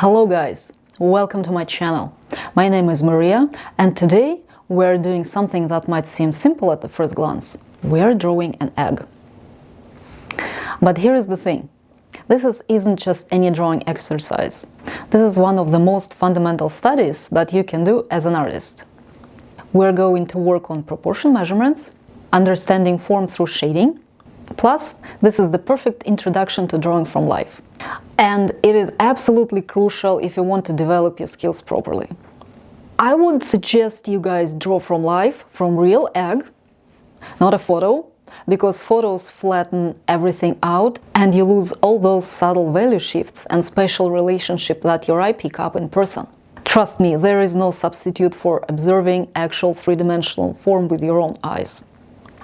Hello guys, welcome to my channel. My name is Maria and today we're doing something that might seem simple at the first glance. We are drawing an egg. But here is the thing. This isn't just any drawing exercise. This is one of the most fundamental studies that you can do as an artist. We're going to work on proportion measurements, understanding form through shading. Plus, this is the perfect introduction to drawing from life. And it is absolutely crucial if you want to develop your skills properly. I would suggest you guys draw from life, from real egg, not a photo, because photos flatten everything out and you lose all those subtle value shifts and special relationship that your eye pick up in person. Trust me, there is no substitute for observing actual three-dimensional form with your own eyes.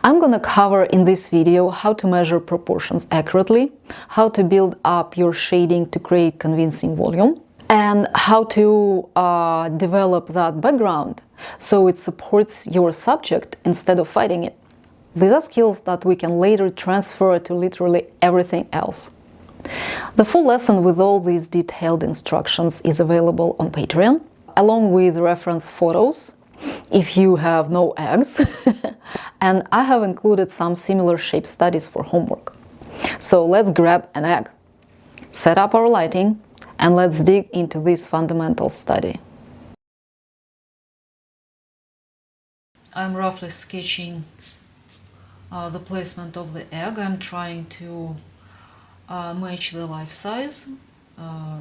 I'm gonna cover in this video how to measure proportions accurately, how to build up your shading to create convincing volume, and how to develop that background so it supports your subject instead of fighting it. These are skills that we can later transfer to literally everything else. The full lesson with all these detailed instructions is available on Patreon, along with reference photos if you have no eggs, and I have included some similar shape studies for homework. So let's grab an egg, set up our lighting, and let's dig into this fundamental study. I'm roughly sketching the placement of the egg. I'm trying to match the life size.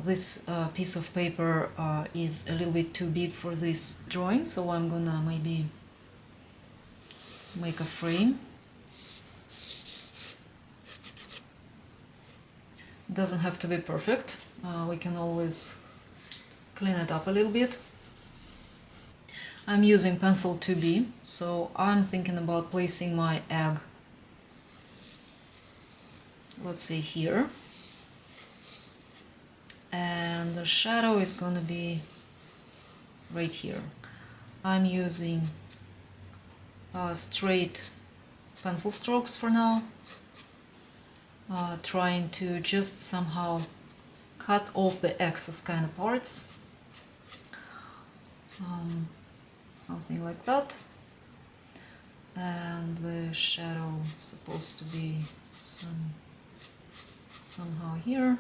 This piece of paper is a little bit too big for this drawing, so I'm gonna maybe make a frame. It doesn't have to be perfect. We can always clean it up a little bit. I'm using pencil 2B, so I'm thinking about placing my egg, let's say here. And the shadow is going to be right here. I'm using straight pencil strokes for now, trying to just somehow cut off the excess kind of parts, something like that. And the shadow is supposed to be somehow here.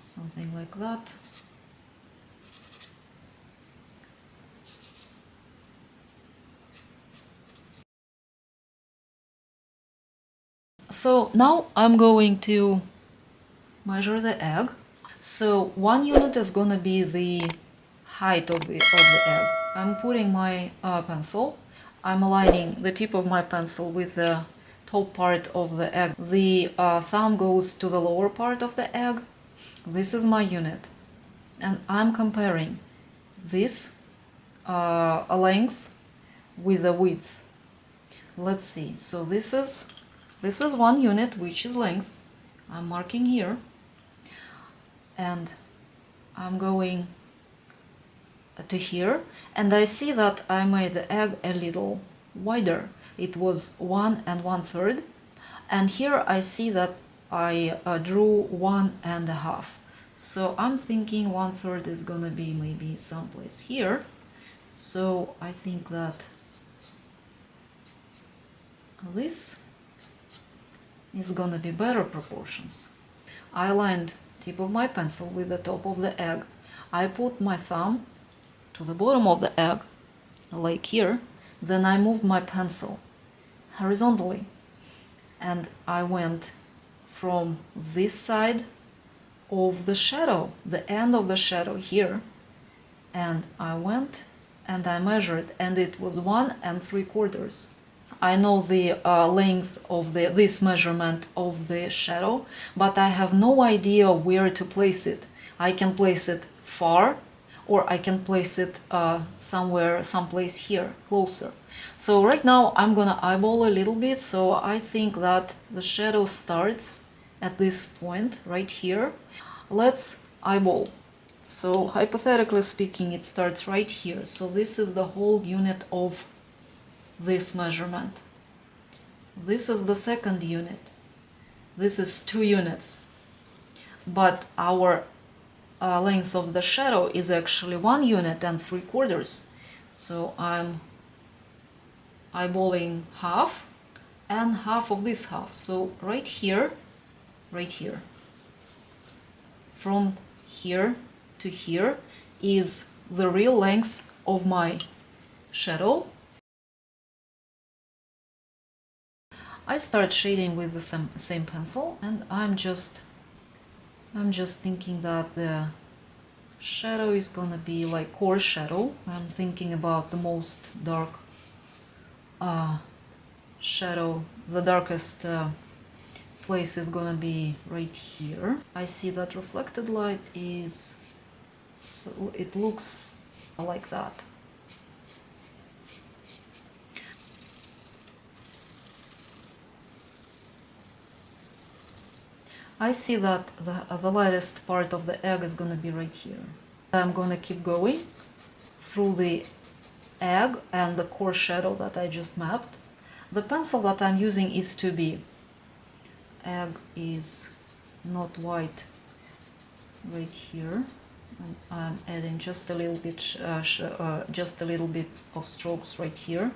Something like that. So now I'm going to measure the egg. So 1 unit is going to be the height of the egg. I'm putting my pencil. I'm aligning the tip of my pencil with the top part of the egg. The thumb goes to the lower part of the egg. This is my unit, and I'm comparing this length with the width. Let's see. So this is 1 unit, which is length. I'm marking here, and I'm going to here, and I see that I made the egg a little wider. It was 1 1/3, and here I see that I drew 1.5. So I'm thinking 1/3 is gonna be maybe someplace here. So I think that this is gonna be better proportions. I aligned tip of my pencil with the top of the egg. I put my thumb to the bottom of the egg, like here. Then I moved my pencil horizontally, and I went from this side of the shadow, the end of the shadow here, and I went and I measured, and it was 1 3/4. I know the length of this measurement of the shadow, but I have no idea where to place it. I can place it far, or I can place it someplace here, closer. So right now I'm gonna eyeball a little bit, so I think that the shadow starts at this point right here. Let's eyeball. So hypothetically speaking, it starts right here. So this is the whole unit of this measurement. This is the second unit. This is 2 units. But our length of the shadow is actually 1 unit and 3/4. So I'm eyeballing half and half of this half. So right here, from here to here is the real length of my shadow. I start shading with the same pencil, and I'm just thinking that the shadow is gonna be like core shadow. I'm thinking about the most dark shadow. The darkest place is gonna be right here. I see that reflected light is, so it looks like that. I see that the lightest part of the egg is gonna be right here. I'm gonna keep going through the egg and the core shadow that I just mapped. The pencil that I'm using is 2B. Egg is not white right here. And I'm adding just a little bit of strokes right here.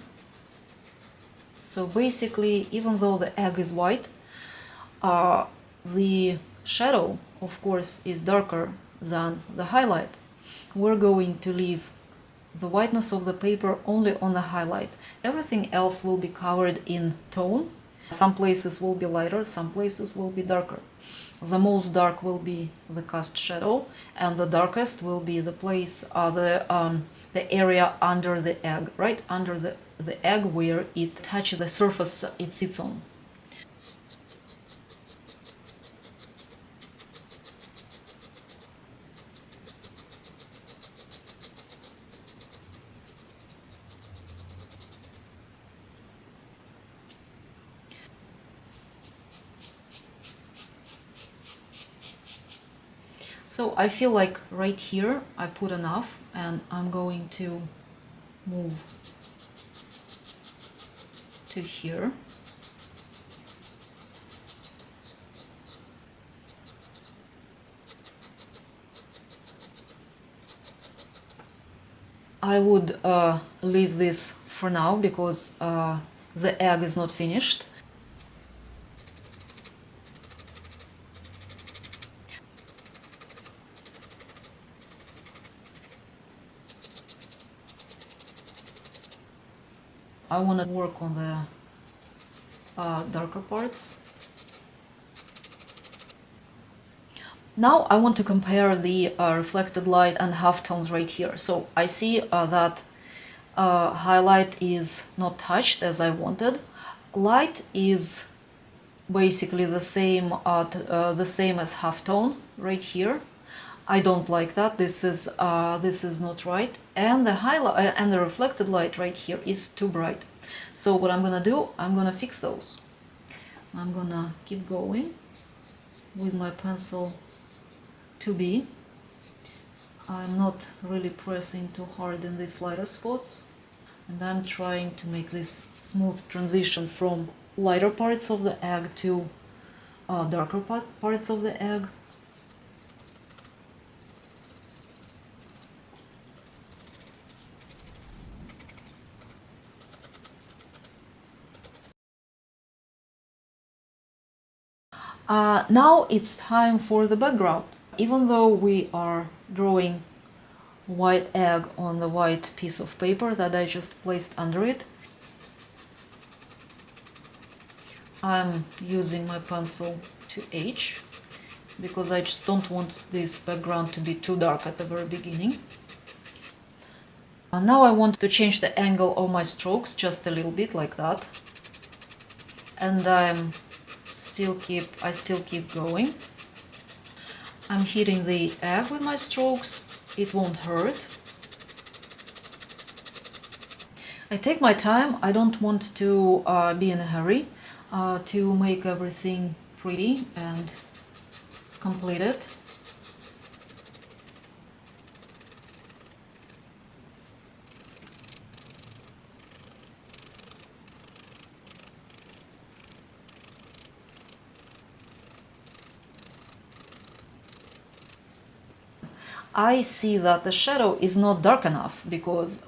So basically, even though the egg is white, the shadow, of course, is darker than the highlight. We're going to leave the whiteness of the paper only on the highlight. Everything else will be covered in tone. Some places will be lighter, some places will be darker. The most dark will be the cast shadow, and the darkest will be the place, the area under the egg, right under the egg where it touches the surface it sits on. So I feel like right here I put enough, and I'm going to move to here. I would leave this for now because the egg is not finished. I want to work on the darker parts. Now I want to compare the reflected light and halftones right here. So I see that highlight is not touched as I wanted. Light is basically the same as halftone right here. I don't like that. This is not right. And the highlight and the reflected light right here is too bright. So what I'm gonna do, I'm gonna fix those. I'm gonna keep going with my pencil 2B. I'm not really pressing too hard in these lighter spots, and I'm trying to make this smooth transition from lighter parts of the egg to darker parts of the egg. Now it's time for the background. Even though we are drawing white egg on the white piece of paper that I just placed under it, I'm using my pencil to H because I just don't want this background to be too dark at the very beginning. Now I want to change the angle of my strokes just a little bit like that, and I still keep going. I'm hitting the egg with my strokes. It won't hurt. I take my time. I don't want to be in a hurry to make everything pretty and completed. I see that the shadow is not dark enough because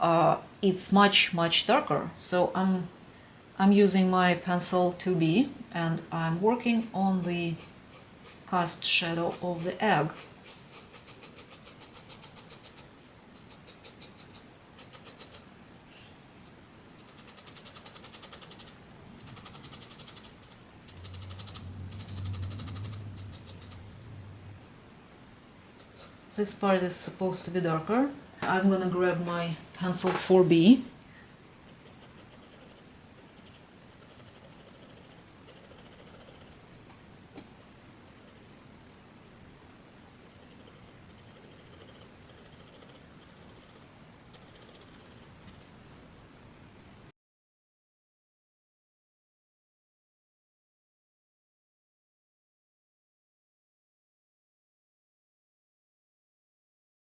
it's much darker. So I'm using my pencil 2B and I'm working on the cast shadow of the egg. This part is supposed to be darker. I'm gonna grab my pencil 4B